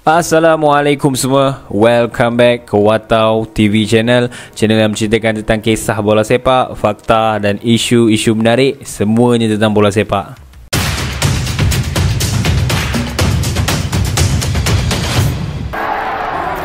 Assalamualaikum semua. Welcome back ke Watau TV channel yang menceritakan tentang kisah bola sepak, fakta dan isu-isu menarik, semuanya tentang bola sepak.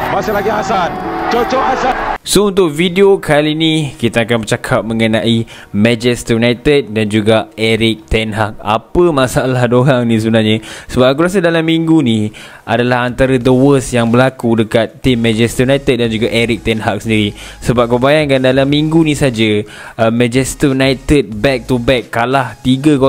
Masih lagi Hasan, cocok Hasan. So untuk video kali ni kita akan bercakap mengenai Manchester United dan juga Erik ten Hag. Apa masalah diorang ni sebenarnya? Sebab aku rasa dalam minggu ni adalah antara the worst yang berlaku dekat tim Manchester United dan juga Erik ten Hag sendiri. Sebab kau bayangkan dalam minggu ni saja Manchester United back to back kalah 3-0,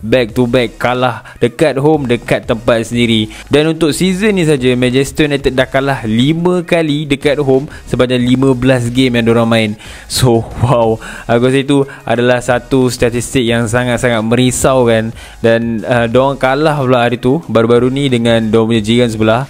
back to back kalah dekat home, dekat tempat sendiri. Dan untuk season ni saja Manchester United dah kalah 5 kali dekat home sebanyak 15 game yang diorang main. So wow, aku rasa itu adalah satu statistik yang sangat-sangat merisaukan. Dan diorang kalah pula hari tu baru-baru ni dengan diorang punya jiran sebelah,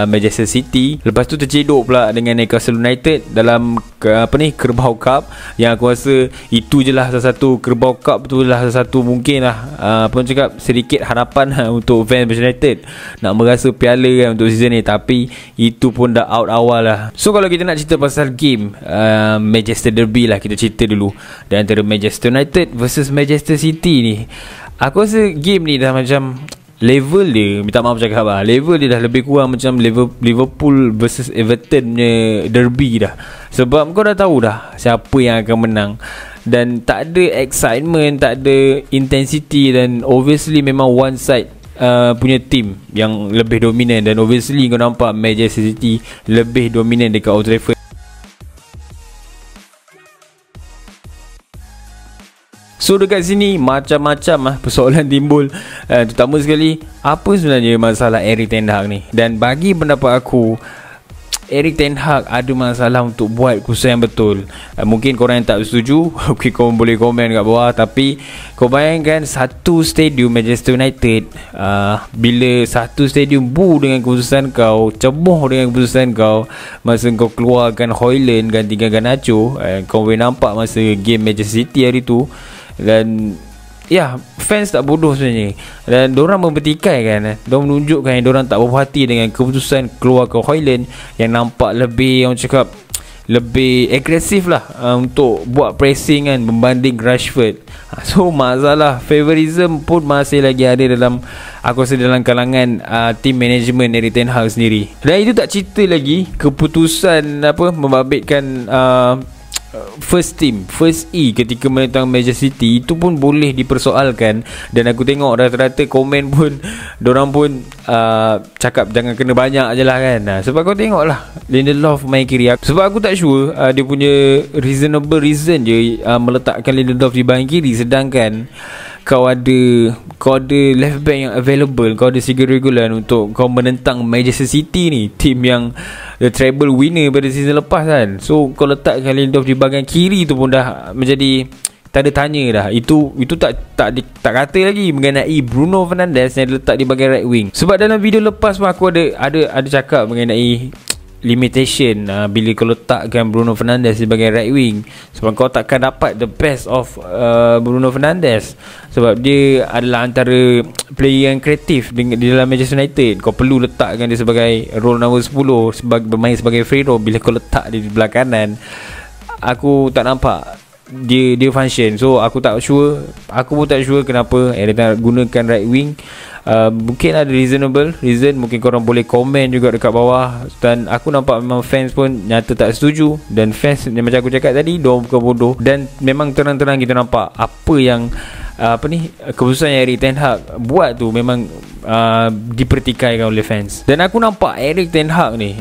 Manchester City. Lepas tu tercedok pula dengan Newcastle United dalam Carabao Cup, yang aku rasa itu je lah salah satu, Carabao Cup tu lah salah satu mungkin lah cakap sedikit harapan untuk fans Manchester United nak merasa piala kan untuk season ni. Tapi itu pun dah out awal lah. So kalau kita nak cerita pasal game Manchester Derby lah, kita cerita dulu dan antara Manchester United versus Manchester City ni. Aku rasa game ni dah macam level dia, minta maaf cakap lah, level dia dah lebih kurang macam Liverpool versus Everton punya derby dah. Sebab kau dah tahu dah siapa yang akan menang, dan tak ada excitement, tak ada intensity, dan obviously memang one side punya team yang lebih dominan. Dan obviously kau nampak Manchester City lebih dominan dekat Old Trafford. So dekat sini macam-macam persoalan timbul. Terutama sekali, apa sebenarnya masalah Erik ten Hag ni? Dan bagi pendapat aku, Erik ten Hag ada masalah untuk buat keputusan yang betul. Mungkin korang yang tak setuju, okay, korang boleh komen kat bawah. Tapi kau bayangkan satu stadium Manchester United, bila satu stadium bu dengan keputusan kau, cemoh dengan keputusan kau, masa kau keluarkan Højlund, gantikan Garnacho, kau boleh nampak masa game Manchester City hari tu. Dan ya, fans tak bodoh sebenarnya. Dan diorang membetikai kan, diorang menunjukkan yang diorang tak berpuas hati dengan keputusan keluar ke Højlund yang nampak lebih, orang cakap, lebih agresif lah untuk buat pressing kan, membanding Rashford. So masalah favoritism pun masih lagi ada dalam, aku rasa, dalam kalangan team management Erik ten Hag sendiri. Dan itu tak cerita lagi keputusan membabitkan first team, first E ketika menentang Manchester City, itu pun boleh dipersoalkan. Dan aku tengok rata-rata komen pun dorang pun cakap jangan kena banyak je lah kan. Sebab kau tengok lah Lindelof main kiri. Sebab aku tak sure dia punya reasonable reason je meletakkan Lindelof di bahagian kiri, sedangkan kau ada left back yang available, kau ada Sigurd Regulan untuk kau menentang Manchester City ni, tim yang the treble winner pada season lepas kan. So kau letakkan Lindelof di bahagian kiri tu pun dah menjadi tanda tanya dah. Itu tak kata lagi mengenai Bruno Fernandes yang letak di bahagian right wing. Sebab dalam video lepas pun aku ada cakap mengenai limitation bila kau letakkan Bruno Fernandes sebagai right wing. Sebab kau takkan dapat the best of Bruno Fernandes, sebab dia adalah antara player yang kreatif di dalam Manchester United. Kau perlu letakkan dia sebagai role number 10, bermain sebagai free roam. Bila kau letak dia di belah kanan, aku tak nampak dia function. So aku pun tak sure kenapa dia gunakan right wing. Mungkin ada reasonable reason, mungkin korang boleh komen juga dekat bawah. Dan aku nampak memang fans pun nyata tak setuju. Dan fans, macam aku cakap tadi, diorang bukan bodoh. Dan memang terang-terang kita nampak apa yang keputusan yang Erik ten Hag buat tu memang dipertikaikan oleh fans. Dan aku nampak Erik ten Hag ni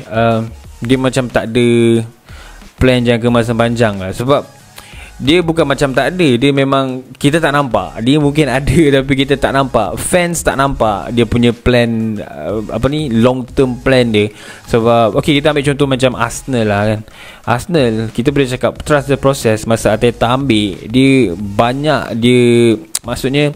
dia macam tak ada plan jangka masa panjang lah. Sebab dia bukan macam tak ada, dia memang kita tak nampak. Dia mungkin ada tapi kita tak nampak. Fans tak nampak dia punya plan, long term plan dia. Sebab okay, kita ambil contoh macam Arsenal lah kan. Arsenal, kita boleh cakap trust the process. Masa Arteta ambil, maksudnya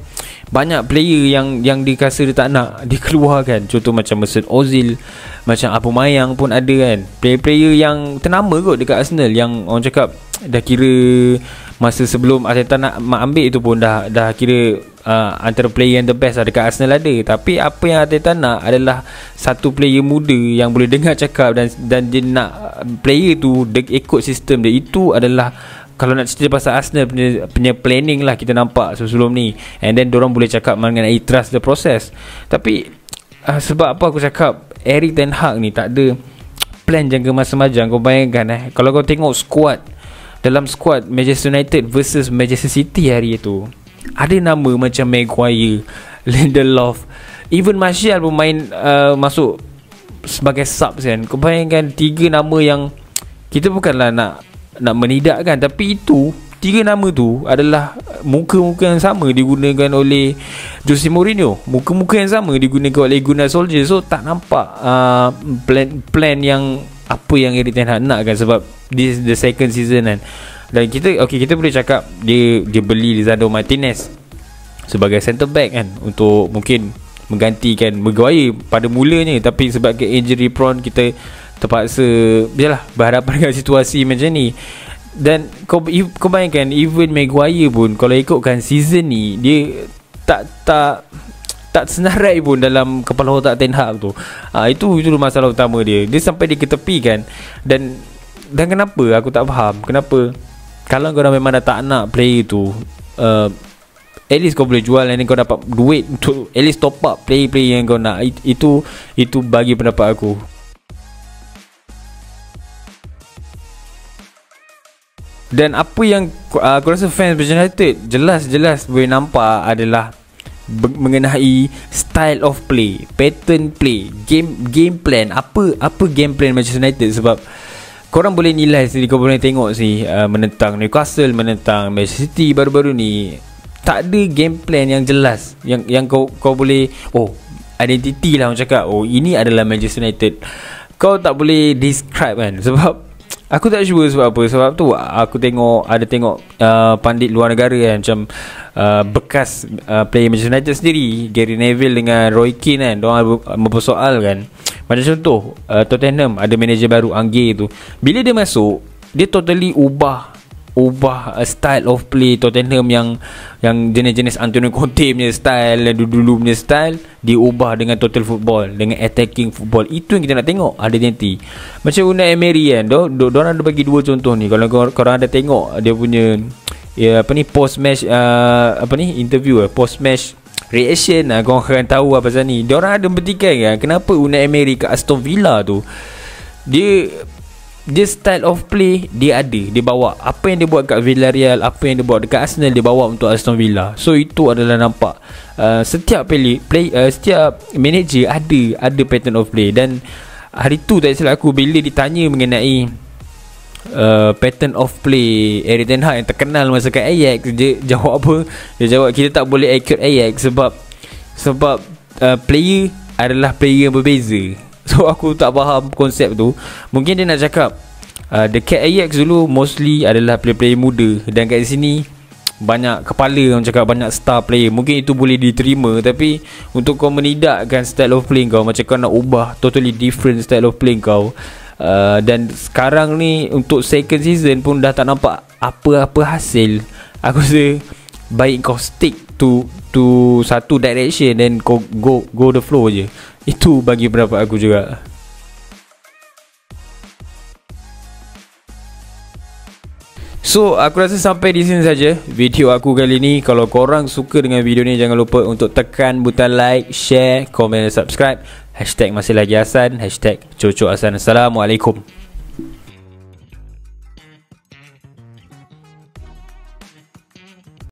banyak player yang dia rasa dia tak nak dia keluarkan. Contoh macam Mesut Ozil, macam Aubameyang pun ada kan. Player-player yang ternama kot dekat Arsenal, yang orang cakap dah kira masa sebelum Arteta nak ambil itu pun dah kira antara player yang the best dekat Arsenal ada. Tapi apa yang Arteta nak adalah satu player muda yang boleh dengar cakap, dan dia nak player tu ikut sistem dia. Itu adalah, kalau nak cerita pasal Arsenal punya planning lah, kita nampak sebelum ni. And then dorang boleh cakap mengenai trust the process. Tapi sebab apa aku cakap Erik ten Hag ni tak ada plan jangka masa panjang. Kau bayangkan kalau kau tengok dalam squad Manchester United versus Manchester City hari itu, ada nama macam Maguire, Lindelof, even Martial pun main masuk sebagai subs kan. Kau bayangkan 3 nama yang kita bukanlah nak menidakkan, tapi itu 3 nama tu adalah muka-muka yang sama digunakan oleh Jose Mourinho, muka-muka yang sama digunakan oleh Gunnar Solskjaer. So tak nampak plan yang apa yang Erik ten Hag nak kan, sebab this is the second season kan. Dan kita boleh cakap dia beli Lisandro Martinez sebagai centre back kan, untuk mungkin menggantikan Maguire pada mulanya. Tapi sebab ke injury prone, kita terpaksa biarlah berhadapan dengan situasi macam ni. Dan kau bayangkan even Maguire pun kalau ikutkan season ni, dia tak senarai pun dalam kepala otak Ten Hag tu. Itu masalah utama dia. Dia sampai diketepikan. Dan kenapa aku tak faham, kenapa kalau kau memang dah tak nak player tu, at least kau boleh jual dan kau dapat duit untuk at least top up player yang kau nak. Itu bagi pendapat aku. Dan apa yang aku rasa fans Manchester United jelas boleh nampak adalah mengenai style of play, pattern play, game plan. Apa game plan Manchester United? Sebab korang boleh nilai sendiri, kau boleh tengok menentang Newcastle, menentang Manchester City baru-baru ni, tak ada game plan yang jelas yang kau boleh identity lah, orang cakap ini adalah Manchester United. Kau tak boleh describe kan, sebab aku tak sure sebab apa. Sebab tu aku tengok pandit luar negara kan, macam bekas player Manchester United sendiri, Gary Neville dengan Roy Keane kan, diorang mempersoal kan. Macam contoh Tottenham ada manager baru, Ange tu. Bila dia masuk, dia totally ubah style of play Tottenham yang jenis-jenis Antonio Conte punya style, dulu punya style, diubah dengan total football, dengan attacking football. Itu yang kita nak tengok, identity. Macam Unai Emery kan, diorang ada bagi 2 contoh ni. Kalau korang ada tengok dia punya post match interview, post match reaction, korang akan tahu apa pasal ni. Diorang ada bertikai kan, kenapa Unai Emery kat Aston Villa tu, dia style of play dia bawa apa yang dia buat kat Villarreal, apa yang dia buat dekat Arsenal, dia bawa untuk Aston Villa. So itu adalah nampak setiap setiap manager ada pattern of play. Dan hari tu tak silap aku, bila ditanya mengenai pattern of play Erik ten Hag yang terkenal masa kat Ajax, dia jawab apa? Dia jawab kita tak boleh ikut Ajax sebab player adalah player yang berbeza. So aku tak faham konsep tu. Mungkin dia nak cakap dekat Ajax dulu mostly adalah player-player muda, dan kat sini banyak kepala, orang cakap banyak star player. Mungkin itu boleh diterima, tapi untuk kau menidakkan style of play kau, macam kau nak ubah totally different style of play kau, dan sekarang ni untuk second season pun dah tak nampak apa-apa hasil. Aku rasa baik kau stick to satu direction dan kau go the flow je. Itu bagi pendapat aku juga. So aku rasa sampai di sini saja video aku kali ni. Kalau korang suka dengan video ni, jangan lupa untuk tekan butang like, share, komen dan subscribe. #masih lagi Hasan, #Cucuk Hasan. Assalamualaikum.